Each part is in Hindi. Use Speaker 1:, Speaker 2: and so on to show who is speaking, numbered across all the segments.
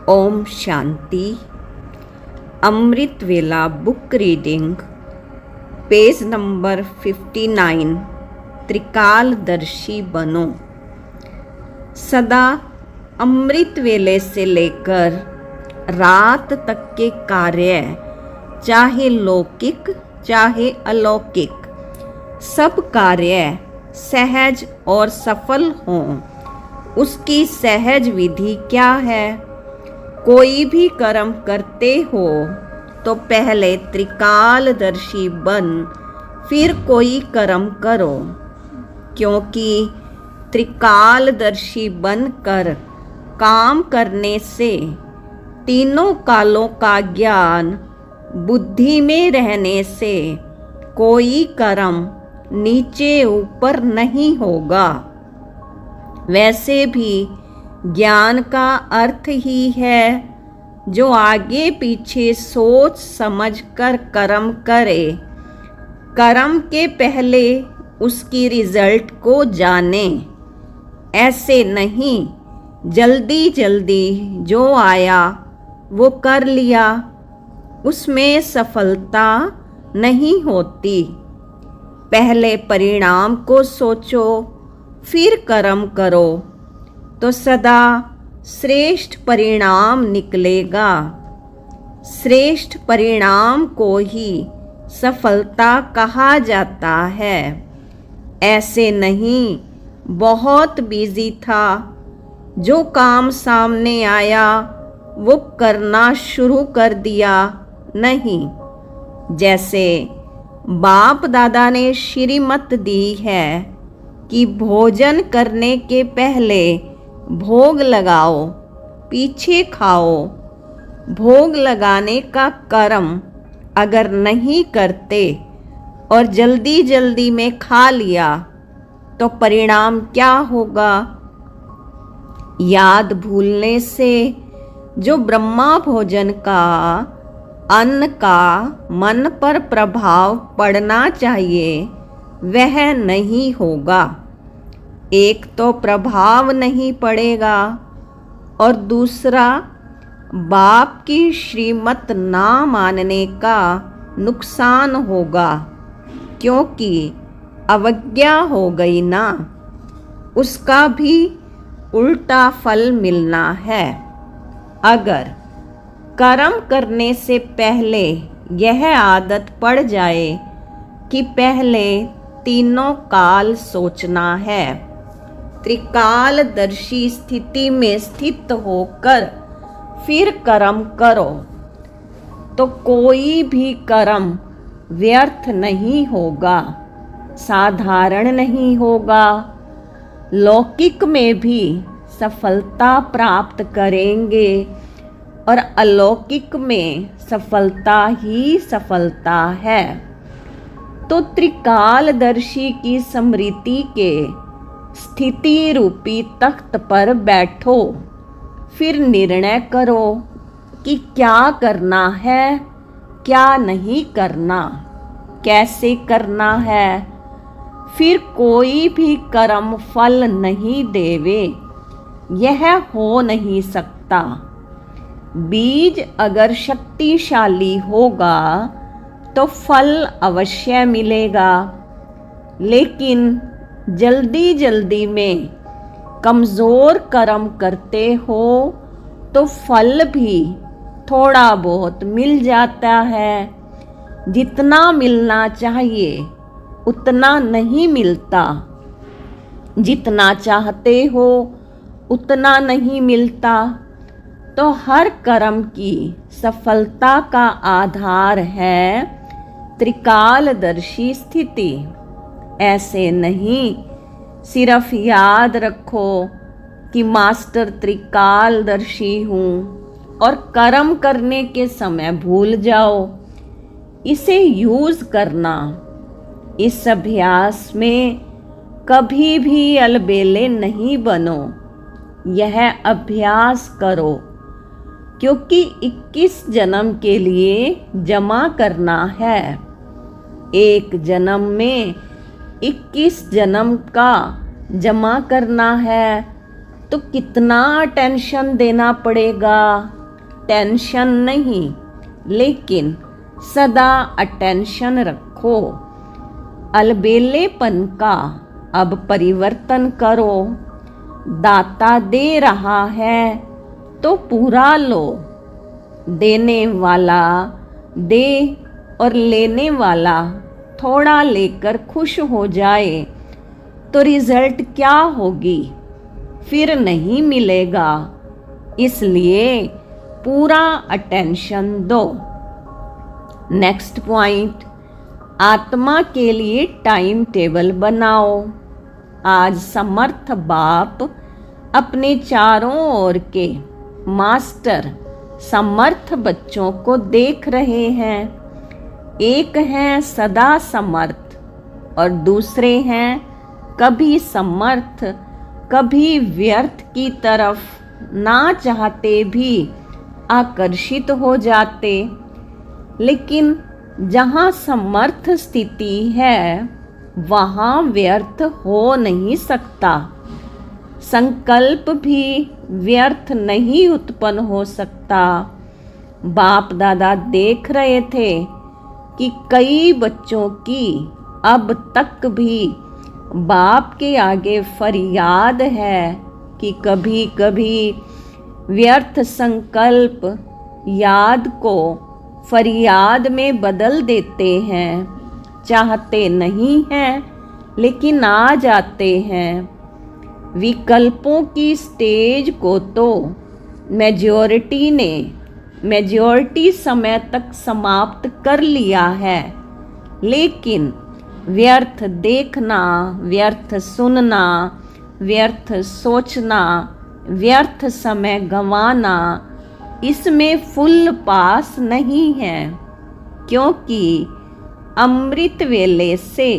Speaker 1: ओम शांति। अमृत वेला बुक रीडिंग, पेज नंबर 59। त्रिकालदर्शी बनो। सदा अमृत वेले से लेकर रात तक के कार्य, चाहे लौकिक चाहे अलौकिक, सब कार्य सहज और सफल हों, उसकी सहज विधि क्या है? कोई भी कर्म करते हो तो पहले त्रिकालदर्शी बन फिर कोई कर्म करो, क्योंकि त्रिकालदर्शी बनकर काम करने से तीनों कालों का ज्ञान बुद्धि में रहने से कोई कर्म नीचे ऊपर नहीं होगा। वैसे भी ज्ञान का अर्थ ही है जो आगे पीछे सोच समझ कर कर्म करे, कर्म के पहले उसकी रिजल्ट को जाने। ऐसे नहीं जल्दी जल्दी जो आया वो कर लिया, उसमें सफलता नहीं होती। पहले परिणाम को सोचो फिर कर्म करो तो सदा श्रेष्ठ परिणाम निकलेगा। श्रेष्ठ परिणाम को ही सफलता कहा जाता है। ऐसे नहीं बहुत बिजी था, जो काम सामने आया वो करना शुरू कर दिया, नहीं। जैसे बाप दादा ने श्रीमत दी है कि भोजन करने के पहले भोग लगाओ, पीछे खाओ। भोग लगाने का कर्म अगर नहीं करते और जल्दी जल्दी में खा लिया तो परिणाम क्या होगा? याद भूलने से जो ब्रह्मा भोजन का, अन्न का मन पर प्रभाव पड़ना चाहिए वह नहीं होगा। एक तो प्रभाव नहीं पड़ेगा और दूसरा बाप की श्रीमत ना मानने का नुकसान होगा, क्योंकि अवज्ञा हो गई ना, उसका भी उल्टा फल मिलना है। अगर कर्म करने से पहले यह आदत पड़ जाए कि पहले तीनों काल सोचना है, त्रिकालदर्शी स्थिति में स्थित होकर फिर कर्म करो, तो कोई भी कर्म व्यर्थ नहीं होगा, साधारण नहीं होगा। लौकिक में भी सफलता प्राप्त करेंगे और अलौकिक में सफलता ही सफलता है। तो त्रिकालदर्शी की स्मृति के स्थिति रूपी तख्त पर बैठो, फिर निर्णय करो कि क्या करना है, क्या नहीं करना, कैसे करना है। फिर कोई भी कर्म फल नहीं देवे, यह हो नहीं सकता। बीज अगर शक्तिशाली होगा तो फल अवश्य मिलेगा, लेकिन जल्दी जल्दी में कमज़ोर कर्म करते हो तो फल भी थोड़ा बहुत मिल जाता है। जितना मिलना चाहिए उतना नहीं मिलता, जितना चाहते हो उतना नहीं मिलता। तो हर कर्म की सफलता का आधार है त्रिकालदर्शी स्थिति। ऐसे नहीं सिर्फ याद रखो कि मास्टर त्रिकालदर्शी हूँ और कर्म करने के समय भूल जाओ। इसे यूज़ करना, इस अभ्यास में कभी भी अलबेले नहीं बनो। यह अभ्यास करो, क्योंकि 21 जन्म के लिए जमा करना है। एक जन्म में 21 जन्म का जमा करना है, तो कितना टेंशन देना पड़ेगा? टेंशन नहीं, लेकिन सदा अटेंशन रखो। अलबेलेपन का अब परिवर्तन करो। दाता दे रहा है तो पूरा लो। देने वाला दे और लेने वाला थोड़ा लेकर खुश हो जाए तो रिजल्ट क्या होगी? फिर नहीं मिलेगा। इसलिए पूरा अटेंशन दो। नेक्स्ट पॉइंट, आत्मा के लिए टाइम टेबल बनाओ। आज समर्थ बाप अपने चारों ओर के मास्टर समर्थ बच्चों को देख रहे हैं। एक हैं सदा समर्थ और दूसरे हैं कभी समर्थ कभी व्यर्थ की तरफ ना चाहते भी आकर्षित हो जाते। लेकिन जहाँ समर्थ स्थिति है वहाँ व्यर्थ हो नहीं सकता। संकल्प भी व्यर्थ नहीं उत्पन्न हो सकता। बाप दादा देख रहे थे कि कई बच्चों की अब तक भी बाप के आगे फरियाद है कि कभी कभी व्यर्थ संकल्प याद को फरियाद में बदल देते हैं। चाहते नहीं हैं लेकिन आ जाते हैं। विकल्पों की स्टेज को तो मेजॉरिटी समय तक समाप्त कर लिया है, लेकिन व्यर्थ देखना, व्यर्थ सुनना, व्यर्थ सोचना, व्यर्थ समय गंवाना, इसमें फुल पास नहीं है। क्योंकि अमृत वेले से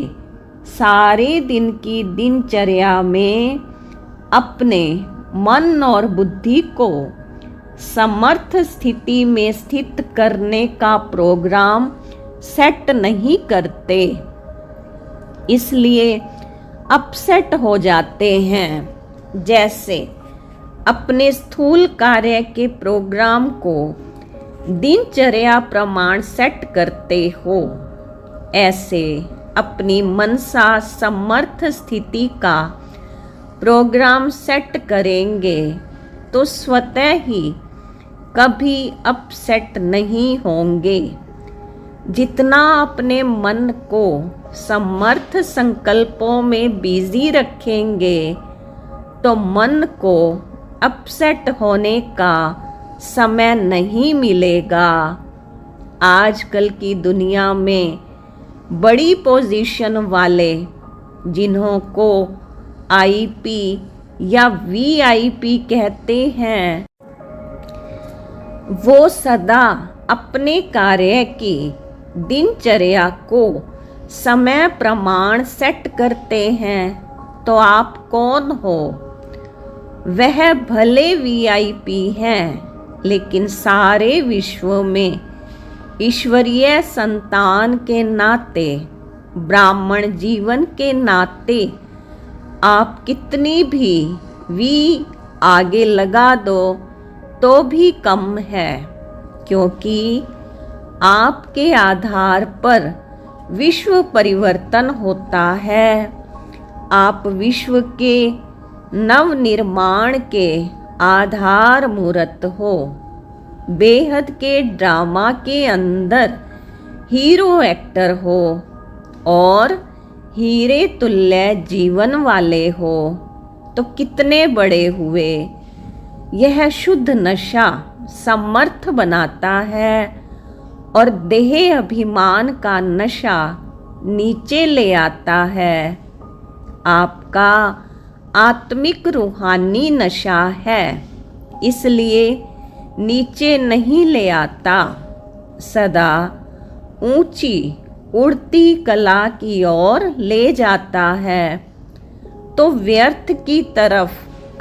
Speaker 1: सारे दिन की दिनचर्या में अपने मन और बुद्धि को समर्थ स्थिति में स्थित करने का प्रोग्राम सेट नहीं करते, इसलिए अपसेट हो जाते हैं। जैसे अपने स्थूल कार्य के प्रोग्राम को दिनचर्या प्रमाण सेट करते हो, ऐसे अपनी मनसा समर्थ स्थिति का प्रोग्राम सेट करेंगे तो स्वतः ही कभी अपसेट नहीं होंगे। जितना अपने मन को समर्थ संकल्पों में बिजी रखेंगे तो मन को अपसेट होने का समय नहीं मिलेगा। आजकल की दुनिया में बड़ी पोजीशन वाले, जिन्हों को आईपी या वीआईपी कहते हैं, वो सदा अपने कार्य की दिनचर्या को समय प्रमाण सेट करते हैं। तो आप कौन हो? वह भले वीआईपी हैं, लेकिन सारे विश्व में ईश्वरीय संतान के नाते, ब्राह्मण जीवन के नाते आप कितनी भी वी आगे लगा दो तो भी कम है। क्योंकि आपके आधार पर विश्व परिवर्तन होता है। आप विश्व के नव निर्माण के आधार मूर्त हो। बेहद के ड्रामा के अंदर हीरो एक्टर हो और हीरे तुल्य जीवन वाले हो तो कितने बड़े हुए। यह शुद्ध नशा समर्थ बनाता है और देह अभिमान का नशा नीचे ले आता है। आपका आत्मिक रूहानी नशा है, इसलिए नीचे नहीं ले आता, सदा ऊंची उड़ती कला की ओर ले जाता है। तो व्यर्थ की तरफ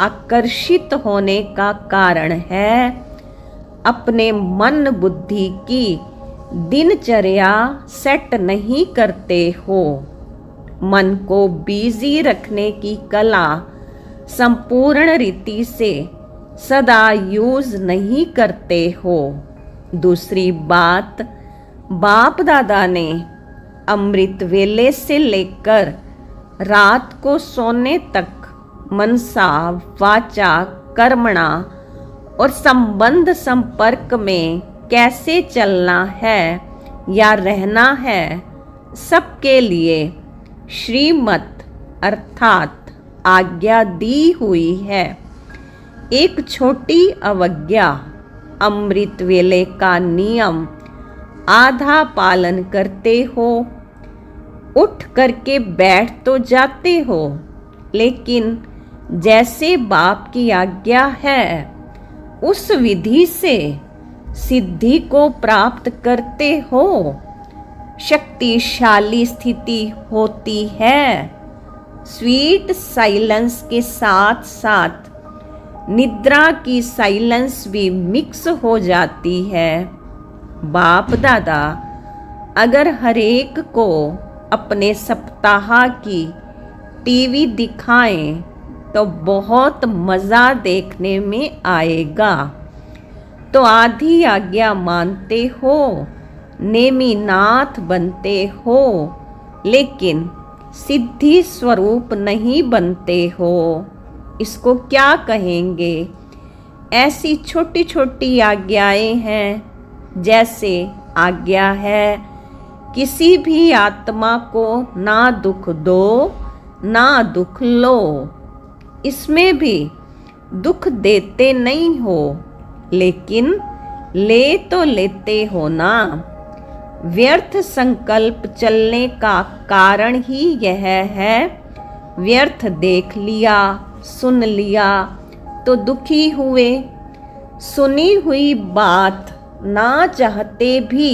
Speaker 1: आकर्षित होने का कारण है अपने मन बुद्धि की दिनचर्या सेट नहीं करते हो। मन को बिजी रखने की कला संपूर्ण रीति से सदा यूज नहीं करते हो। दूसरी बात, बाप दादा ने अमृत वेले से लेकर रात को सोने तक मनसा वाचा कर्मणा और संबंध संपर्क में कैसे चलना है या रहना है, सबके लिए श्रीमत अर्थात आज्ञा दी हुई है। एक छोटी अवज्ञा अमृत वेले का नियम आधा पालन करते हो, उठ करके बैठ तो जाते हो, लेकिन जैसे बाप की आज्ञा है उस विधि से सिद्धि को प्राप्त करते हो। शक्तिशाली स्थिति होती है। स्वीट साइलेंस के साथ साथ निद्रा की साइलेंस भी मिक्स हो जाती है। बाप दादा अगर हरेक को अपने सप्ताह की टीवी दिखाएं तो बहुत मज़ा देखने में आएगा। तो आधी आज्ञा मानते हो, नेमीनाथ बनते हो, लेकिन सिद्धि स्वरूप नहीं बनते हो। इसको क्या कहेंगे? ऐसी छोटी छोटी आज्ञाएं हैं, जैसे आज्ञा है किसी भी आत्मा को ना दुख दो ना दुख लो। इसमें भी दुख देते नहीं हो, लेकिन ले तो लेते हो ना। व्यर्थ संकल्प चलने का कारण ही यह है। व्यर्थ देख लिया, सुन लिया तो दुखी हुए। सुनी हुई बात ना चाहते भी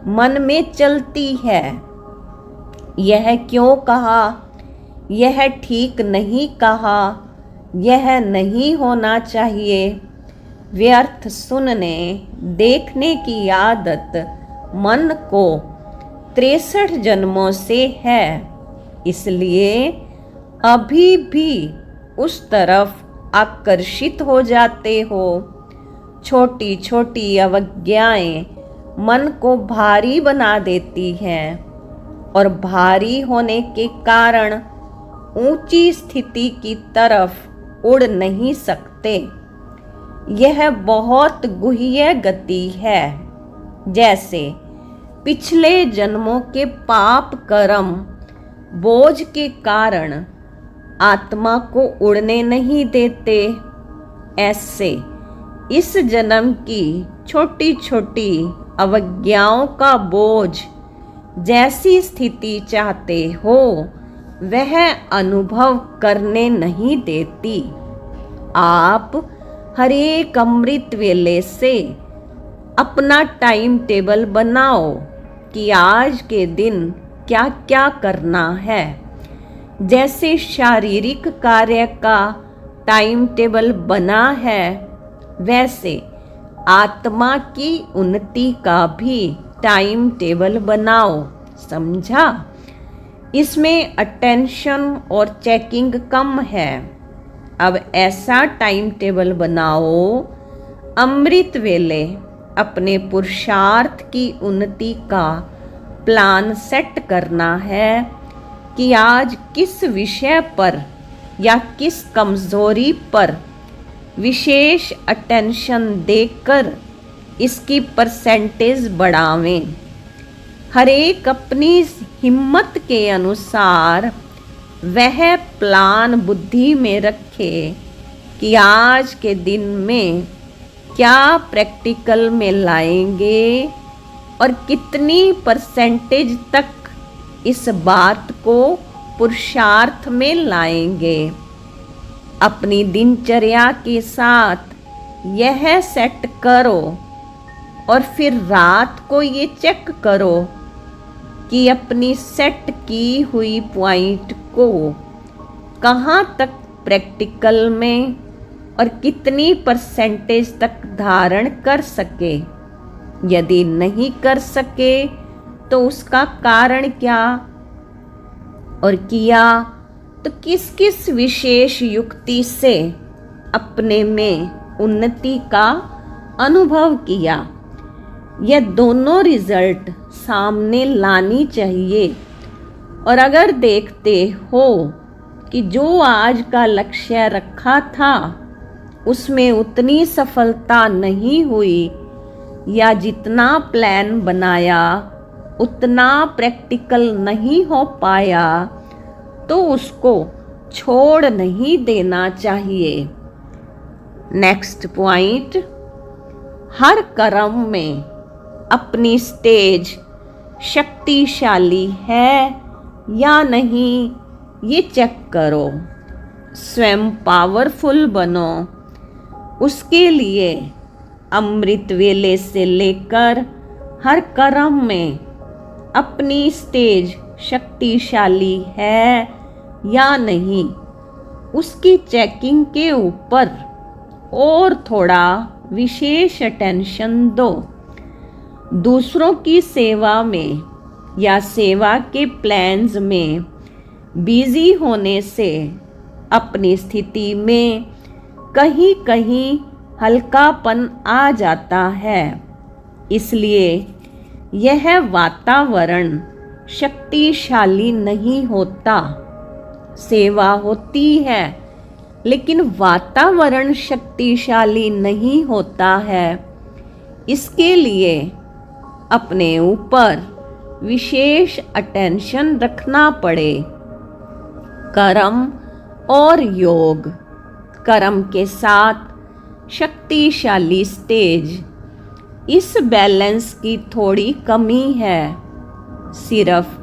Speaker 1: मन में चलती है। यह क्यों कहा, यह ठीक नहीं कहा, यह नहीं होना चाहिए। व्यर्थ सुनने देखने की आदत मन को 63 जन्मों से है, इसलिए अभी भी उस तरफ आकर्षित हो जाते हो। छोटी छोटी अवज्ञाएं मन को भारी बना देती हैं और भारी होने के कारण ऊंची स्थिति की तरफ उड़ नहीं सकते। यह बहुत गुह्य गति है। जैसे पिछले जन्मों के पाप कर्म बोझ के कारण आत्मा को उड़ने नहीं देते, ऐसे इस जन्म की छोटी छोटी अवज्ञाओं का बोझ जैसी स्थिति चाहते हो वह अनुभव करने नहीं देती। आप हर एक अमृत वेले से अपना टाइम टेबल बनाओ कि आज के दिन क्या क्या करना है। जैसे शारीरिक कार्य का टाइम टेबल बना है, वैसे आत्मा की उन्नति का भी टाइम टेबल बनाओ। समझा? इसमें अटेंशन और चेकिंग कम है। अब ऐसा टाइम टेबल बनाओ, अमृत वेले अपने पुरुषार्थ की उन्नति का प्लान सेट करना है कि आज किस विषय पर या किस कमजोरी पर विशेष अटेंशन देकर इसकी परसेंटेज बढ़ावें। हर एक अपनी हिम्मत के अनुसार वह प्लान बुद्धि में रखे कि आज के दिन में क्या प्रैक्टिकल में लाएंगे और कितनी परसेंटेज तक इस बात को पुरुषार्थ में लाएंगे। अपनी दिनचर्या के साथ यह सेट करो और फिर रात को ये चेक करो कि अपनी सेट की हुई पॉइंट को कहाँ तक प्रैक्टिकल में और कितनी परसेंटेज तक धारण कर सके। यदि नहीं कर सके तो उसका कारण क्या, और किया तो किस किस विशेष युक्ति से अपने में उन्नति का अनुभव किया, यह दोनों रिजल्ट सामने लानी चाहिए। और अगर देखते हो कि जो आज का लक्ष्य रखा था उसमें उतनी सफलता नहीं हुई, या जितना प्लान बनाया उतना प्रैक्टिकल नहीं हो पाया, तो उसको छोड़ नहीं देना चाहिए। नेक्स्ट पॉइंट, हर कर्म में अपनी स्टेज शक्तिशाली है या नहीं, ये चेक करो। स्वयं पावरफुल बनो। उसके लिए अमृत वेले से लेकर हर कर्म में अपनी स्टेज शक्तिशाली है या नहीं, उसकी चेकिंग के ऊपर और थोड़ा विशेष अटेंशन दो। दूसरों की सेवा में या सेवा के प्लान्स में बिजी होने से अपनी स्थिति में कहीं कहीं हल्कापन आ जाता है। इसलिए यह वातावरण शक्तिशाली नहीं होता। सेवा होती है लेकिन वातावरण शक्तिशाली नहीं होता है। इसके लिए अपने ऊपर विशेष अटेंशन रखना पड़े। कर्म और योग, कर्म के साथ शक्तिशाली स्टेज, इस बैलेंस की थोड़ी कमी है। सिर्फ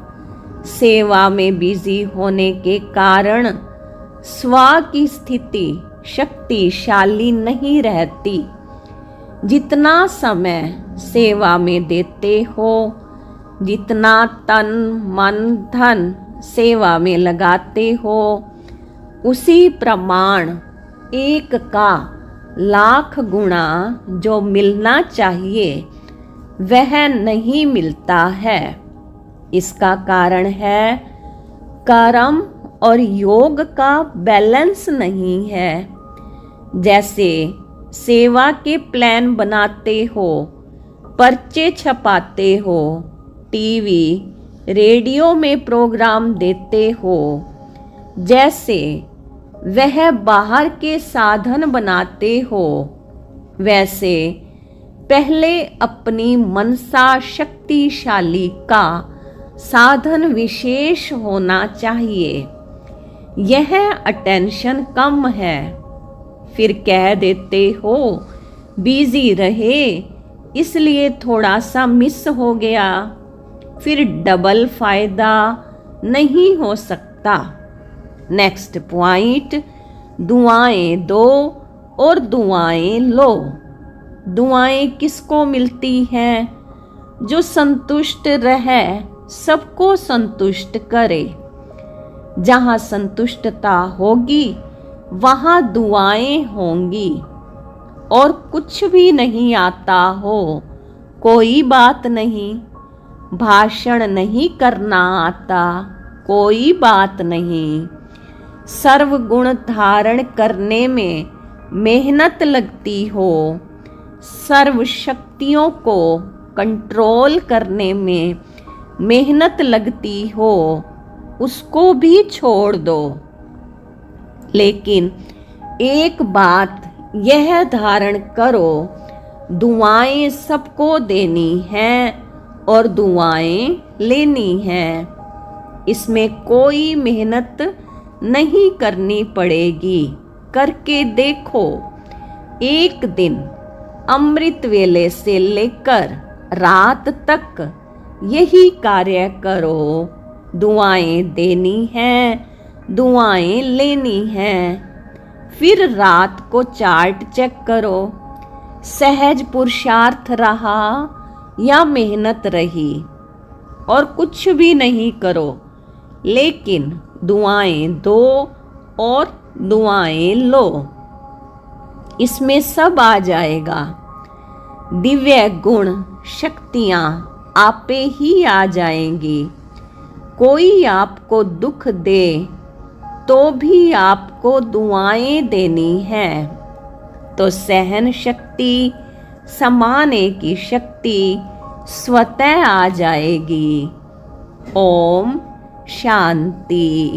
Speaker 1: सेवा में बिजी होने के कारण स्व की स्थिति शक्तिशाली नहीं रहती। जितना समय सेवा में देते हो, जितना तन मन धन सेवा में लगाते हो, उसी प्रमाण एक का लाख गुना जो मिलना चाहिए वह नहीं मिलता है। इसका कारण है कर्म और योग का बैलेंस नहीं है। जैसे सेवा के प्लान बनाते हो, पर्चे छपाते हो, टीवी रेडियो में प्रोग्राम देते हो, जैसे वह बाहर के साधन बनाते हो, वैसे पहले अपनी मनसा शक्तिशाली का साधन विशेष होना चाहिए। यह अटेंशन कम है, फिर कह देते हो बिजी रहे इसलिए थोड़ा सा मिस हो गया, फिर डबल फायदा नहीं हो सकता। नेक्स्ट पॉइंट, दुआएं दो और दुआएं लो। दुआएं किसको मिलती हैं? जो संतुष्ट रहे, सबको संतुष्ट करे। जहाँ संतुष्टता होगी वहाँ दुआएं होंगी। और कुछ भी नहीं आता हो, कोई बात नहीं। भाषण नहीं करना आता, कोई बात नहीं। सर्वगुण धारण करने में मेहनत लगती हो, सर्व शक्तियों को कंट्रोल करने में मेहनत लगती हो, उसको भी छोड़ दो। लेकिन एक बात यह धारण करो, दुआएं सबको देनी हैं और दुआएं लेनी हैं। इसमें कोई मेहनत नहीं करनी पड़ेगी। करके देखो। एक दिन अमृत वेले से लेकर रात तक यही कार्य करो। दुआएं देनी हैं, दुआएं लेनी हैं। फिर रात को चार्ट चेक करो, सहज पुरुषार्थ रहा या मेहनत रही। और कुछ भी नहीं करो, लेकिन दुआएं दो और दुआएं लो। इसमें सब आ जाएगा। दिव्य गुण शक्तियाँ आपे ही आ जाएंगी। कोई आपको दुख दे तो भी आपको दुआएं देनी हैं, तो सहन शक्ति, समाने की शक्ति स्वतः आ जाएगी। ओम शांति।